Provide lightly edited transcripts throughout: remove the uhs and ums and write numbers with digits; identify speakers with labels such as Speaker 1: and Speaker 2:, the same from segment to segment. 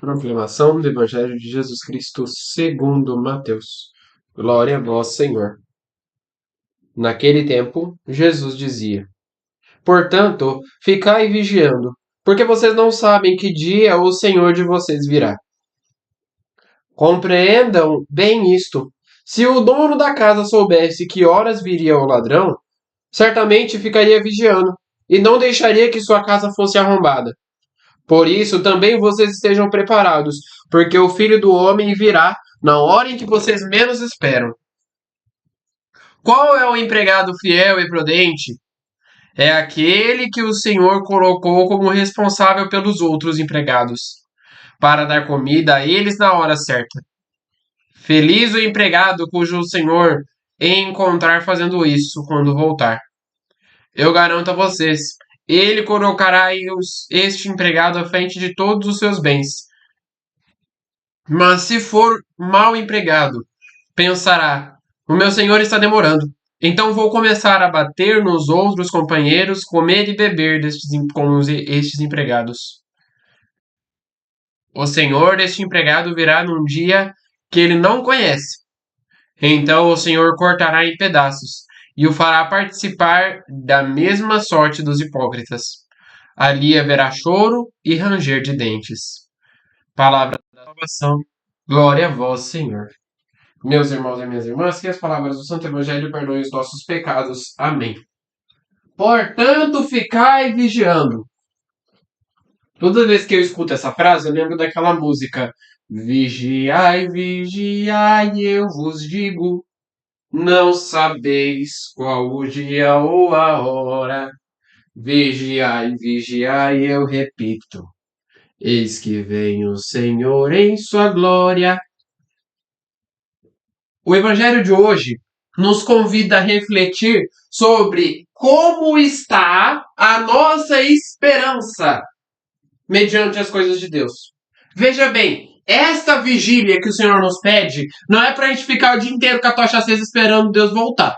Speaker 1: Proclamação do Evangelho de Jesus Cristo segundo Mateus. Glória a vós, Senhor. Naquele tempo, Jesus dizia: Portanto, ficai vigiando, porque vocês não sabem que dia o Senhor de vocês virá. Compreendam bem isto. Se o dono da casa soubesse que horas viria o ladrão, certamente ficaria vigiando e não deixaria que sua casa fosse arrombada. Por isso, também vocês estejam preparados, porque o Filho do Homem virá na hora em que vocês menos esperam. Qual é o empregado fiel e prudente? É aquele que o Senhor colocou como responsável pelos outros empregados, para dar comida a eles na hora certa. Feliz o empregado cujo Senhor encontrar fazendo isso quando voltar. Eu garanto a vocês, ele colocará este empregado à frente de todos os seus bens. Mas se for mal empregado, pensará: o meu senhor está demorando. Então vou começar a bater nos outros companheiros, comer e beber com estes empregados. O senhor deste empregado virá num dia que ele não conhece. Então o senhor cortará em pedaços e o fará participar da mesma sorte dos hipócritas. Ali haverá choro e ranger de dentes. Palavra da salvação. Glória a vós, Senhor. Meus irmãos e minhas irmãs, que as palavras do Santo Evangelho perdoem os nossos pecados. Amém. Portanto, ficai vigiando. Toda vez que eu escuto essa frase, eu lembro daquela música: Vigiai, vigiai, eu vos digo, não sabeis qual o dia ou a hora. Vigiai, vigiai, eu repito, eis que vem o Senhor em sua glória. O Evangelho de hoje nos convida a refletir sobre como está a nossa esperança mediante as coisas de Deus. Veja bem, esta vigília que o Senhor nos pede não é para a gente ficar o dia inteiro com a tocha acesa esperando Deus voltar.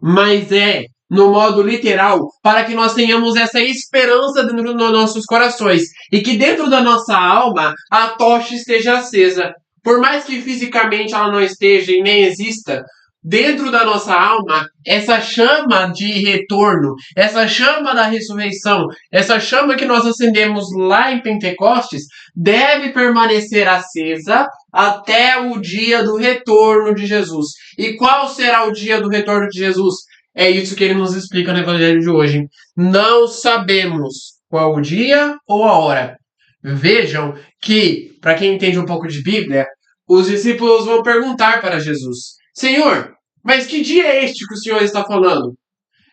Speaker 1: Mas é, no modo literal, para que nós tenhamos essa esperança dentro dos nossos corações e que dentro da nossa alma a tocha esteja acesa. Por mais que fisicamente ela não esteja e nem exista, dentro da nossa alma, essa chama de retorno, essa chama da ressurreição, essa chama que nós acendemos lá em Pentecostes, deve permanecer acesa até o dia do retorno de Jesus. E qual será o dia do retorno de Jesus? É isso que ele nos explica no Evangelho de hoje. Não sabemos qual o dia ou a hora. Vejam que, para quem entende um pouco de Bíblia, os discípulos vão perguntar para Jesus: Senhor, mas que dia é este que o Senhor está falando?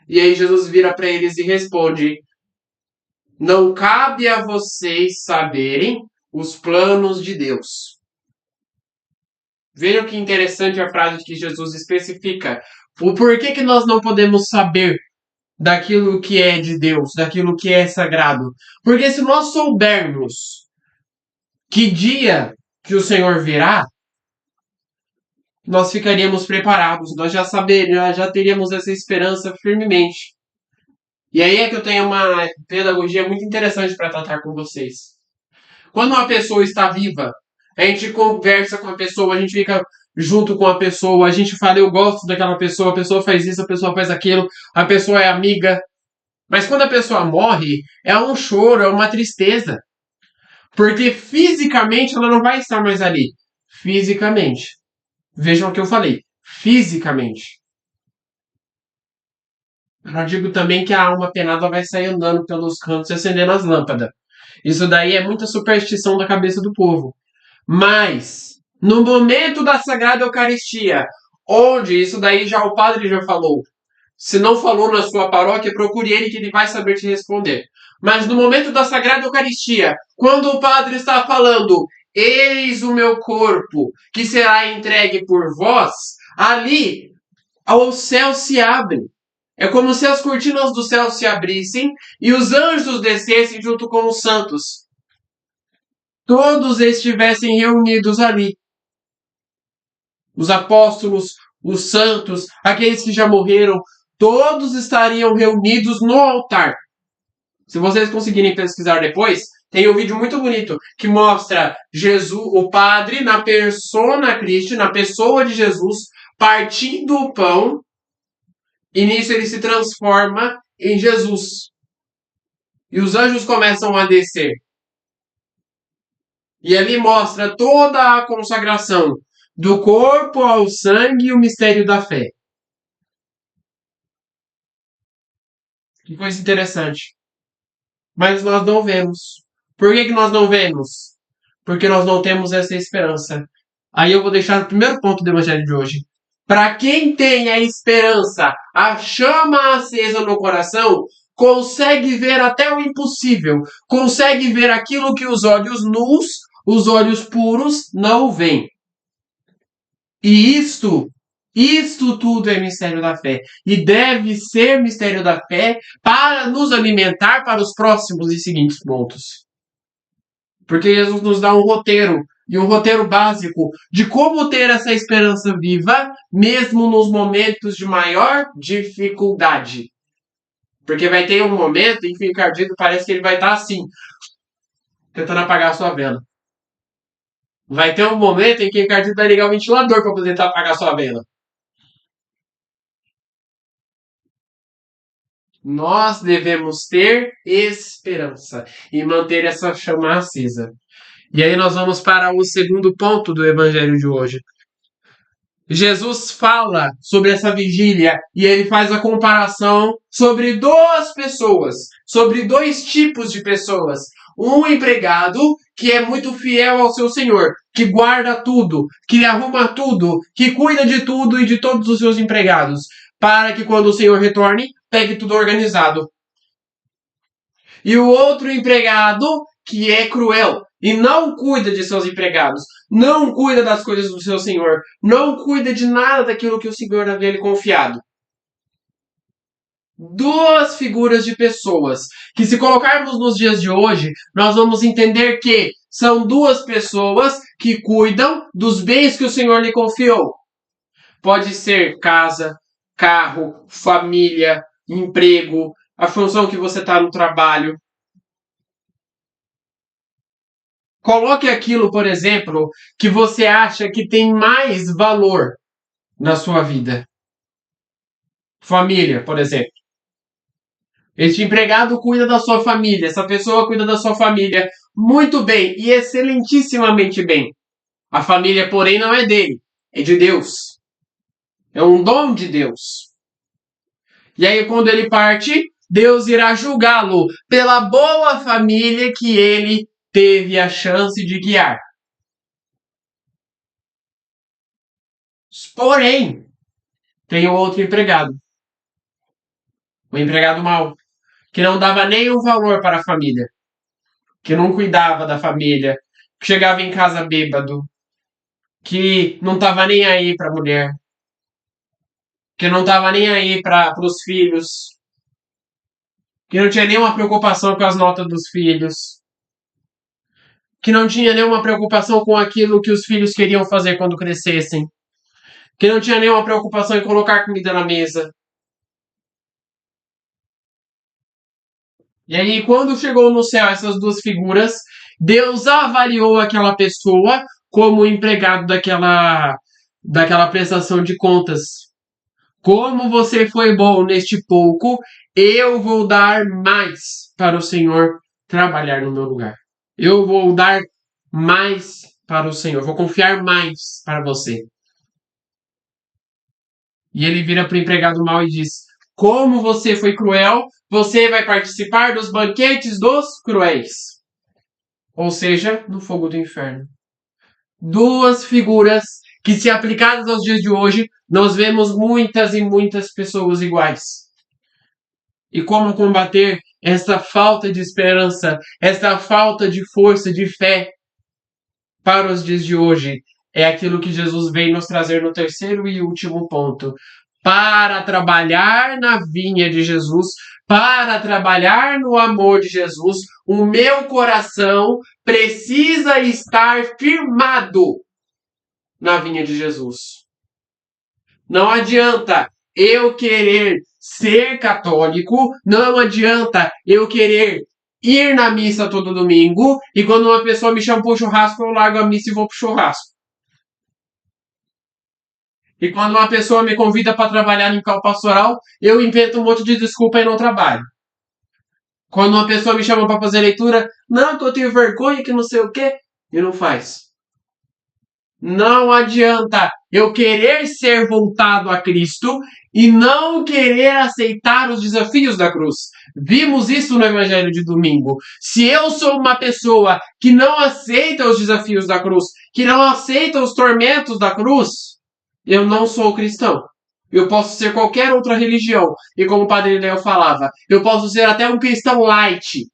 Speaker 1: E aí Jesus vira para eles e responde: não cabe a vocês saberem os planos de Deus. Vejam que interessante a frase que Jesus especifica. O porquê que nós não podemos saber daquilo que é de Deus, daquilo que é sagrado. Porque se nós soubermos que dia que o Senhor virá, nós ficaríamos preparados, nós já teríamos essa esperança firmemente. E aí é que eu tenho uma pedagogia muito interessante para tratar com vocês. Quando uma pessoa está viva, a gente conversa com a pessoa, a gente fica junto com a pessoa, a gente fala: eu gosto daquela pessoa, a pessoa faz isso, a pessoa faz aquilo, a pessoa é amiga. Mas quando a pessoa morre, é um choro, é uma tristeza. Porque fisicamente ela não vai estar mais ali. Fisicamente. Vejam o que eu falei. Fisicamente. Eu digo também que a alma penada vai sair andando pelos cantos e acendendo as lâmpadas. Isso daí é muita superstição da cabeça do povo. Mas, no momento da Sagrada Eucaristia, onde isso daí já o padre já falou, se não falou na sua paróquia, procure ele que ele vai saber te responder. Mas no momento da Sagrada Eucaristia, quando o padre está falando: eis o meu corpo que será entregue por vós, ali o céu se abre. É como se as cortinas do céu se abrissem e os anjos descessem junto com os santos. Todos estivessem reunidos ali. Os apóstolos, os santos, aqueles que já morreram, todos estariam reunidos no altar. Se vocês conseguirem pesquisar depois, Tem um vídeo muito bonito que mostra Jesus, o padre, na persona Christi, na pessoa de Jesus, partindo o pão, e nisso ele se transforma em Jesus. E os anjos começam a descer. E ali mostra toda a consagração do corpo ao sangue e o mistério da fé. Que coisa interessante. Mas nós não vemos. Por que nós não vemos? Porque nós não temos essa esperança. Aí eu vou deixar o primeiro ponto do evangelho de hoje. Para quem tem a esperança, a chama acesa no coração, consegue ver até o impossível. Consegue ver aquilo que os olhos nus, os olhos puros, não veem. E isto tudo é mistério da fé. E deve ser mistério da fé para nos alimentar para os próximos e seguintes pontos. Porque Jesus nos dá um roteiro, e um roteiro básico, de como ter essa esperança viva, mesmo nos momentos de maior dificuldade. Porque vai ter um momento em que o encardido parece que ele vai estar assim, tentando apagar a sua vela. Vai ter um momento em que o encardido vai ligar o ventilador para poder apagar a sua vela. Nós devemos ter esperança e manter essa chama acesa. E aí nós vamos para o segundo ponto do evangelho de hoje. Jesus fala sobre essa vigília e ele faz a comparação sobre duas pessoas, sobre dois tipos de pessoas. Um empregado que é muito fiel ao seu senhor, que guarda tudo, que arruma tudo, que cuida de tudo e de todos os seus empregados, para que quando o senhor retorne, pegue tudo organizado. E o outro empregado que é cruel e não cuida de seus empregados, não cuida das coisas do seu senhor, não cuida de nada daquilo que o senhor havia lhe confiado. Duas figuras de pessoas que, se colocarmos nos dias de hoje, nós vamos entender que são duas pessoas que cuidam dos bens que o Senhor lhe confiou. Pode ser casa, carro, família, emprego, a função que você está no trabalho. Coloque aquilo, por exemplo, que você acha que tem mais valor na sua vida. Família, por exemplo. Este empregado cuida da sua família, essa pessoa cuida da sua família muito bem e excelentissimamente bem. A família, porém, não é dele, é de Deus. É um dom de Deus. E aí, quando ele parte, Deus irá julgá-lo pela boa família que ele teve a chance de guiar. Porém, tem um outro empregado. O empregado mau, que não dava nenhum valor para a família, que não cuidava da família, que chegava em casa bêbado, que não estava nem aí para a mulher, que não estava nem aí para os filhos, que não tinha nenhuma preocupação com as notas dos filhos, que não tinha nenhuma preocupação com aquilo que os filhos queriam fazer quando crescessem, que não tinha nenhuma preocupação em colocar comida na mesa. E aí, quando chegou no céu essas duas figuras, Deus avaliou aquela pessoa como empregado daquela prestação de contas. Como você foi bom neste pouco, eu vou dar mais para o Senhor trabalhar no meu lugar. Eu vou dar mais para o Senhor, vou confiar mais para você. E ele vira para o empregado mau e diz: como você foi cruel, você vai participar dos banquetes dos cruéis. Ou seja, no fogo do inferno. Duas figuras que, se aplicadas aos dias de hoje, nós vemos muitas e muitas pessoas iguais. E como combater esta falta de esperança, esta falta de força, de fé para os dias de hoje? É aquilo que Jesus vem nos trazer no terceiro e último ponto. Para trabalhar na vinha de Jesus, para trabalhar no amor de Jesus, o meu coração precisa estar firmado na vinha de Jesus. Não adianta eu querer ser católico, não adianta eu querer ir na missa todo domingo e quando uma pessoa me chama pro churrasco, eu largo a missa e vou pro churrasco. E quando uma pessoa me convida para trabalhar em campo pastoral, eu invento um monte de desculpa e não trabalho. Quando uma pessoa me chama para fazer leitura, não, que eu tenho vergonha, que não sei o quê, e não faz. Não adianta eu querer ser voltado a Cristo e não querer aceitar os desafios da cruz. Vimos isso no Evangelho de domingo. Se eu sou uma pessoa que não aceita os desafios da cruz, que não aceita os tormentos da cruz, eu não sou cristão. Eu posso ser qualquer outra religião. E como o Padre Léo falava, eu posso ser até um cristão light,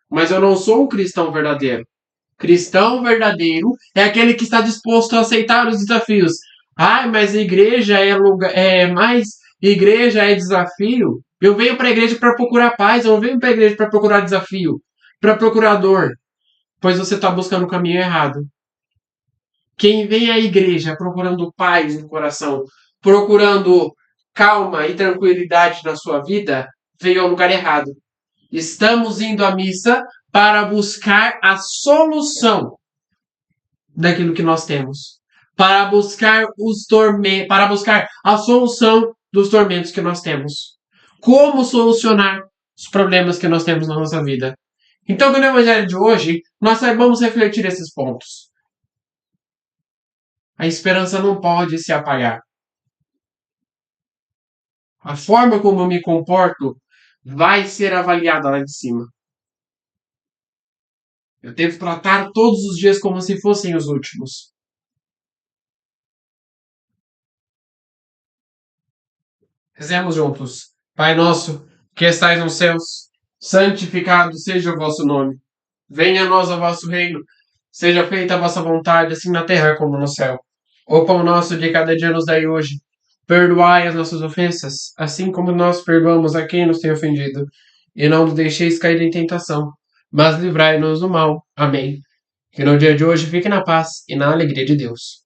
Speaker 1: mas eu não sou um cristão verdadeiro. Cristão verdadeiro é aquele que está disposto a aceitar os desafios. Ai, mas a igreja é lugar, mais igreja é desafio. Eu venho para a igreja para procurar paz, eu não venho para a igreja para procurar desafio, para procurar dor, pois você está buscando o caminho errado. Quem vem à igreja procurando paz no coração, procurando calma e tranquilidade na sua vida, veio ao lugar errado. Estamos indo à missa para buscar a solução daquilo que nós temos, para buscar para buscar a solução dos tormentos que nós temos. Como solucionar os problemas que nós temos na nossa vida. Então, no Evangelho de hoje, nós saibamos refletir esses pontos. A esperança não pode se apagar. A forma como eu me comporto vai ser avaliada lá de cima. Eu devo tratar todos os dias como se fossem os últimos. Rezemos juntos. Pai nosso, que estais nos céus, santificado seja o vosso nome. Venha a nós o vosso reino. Seja feita a vossa vontade, assim na terra como no céu. O pão nosso de cada dia nos dai hoje. Perdoai as nossas ofensas, assim como nós perdoamos a quem nos tem ofendido. E não nos deixeis cair em tentação, mas livrai-nos do mal. Amém. Que no dia de hoje fique na paz e na alegria de Deus.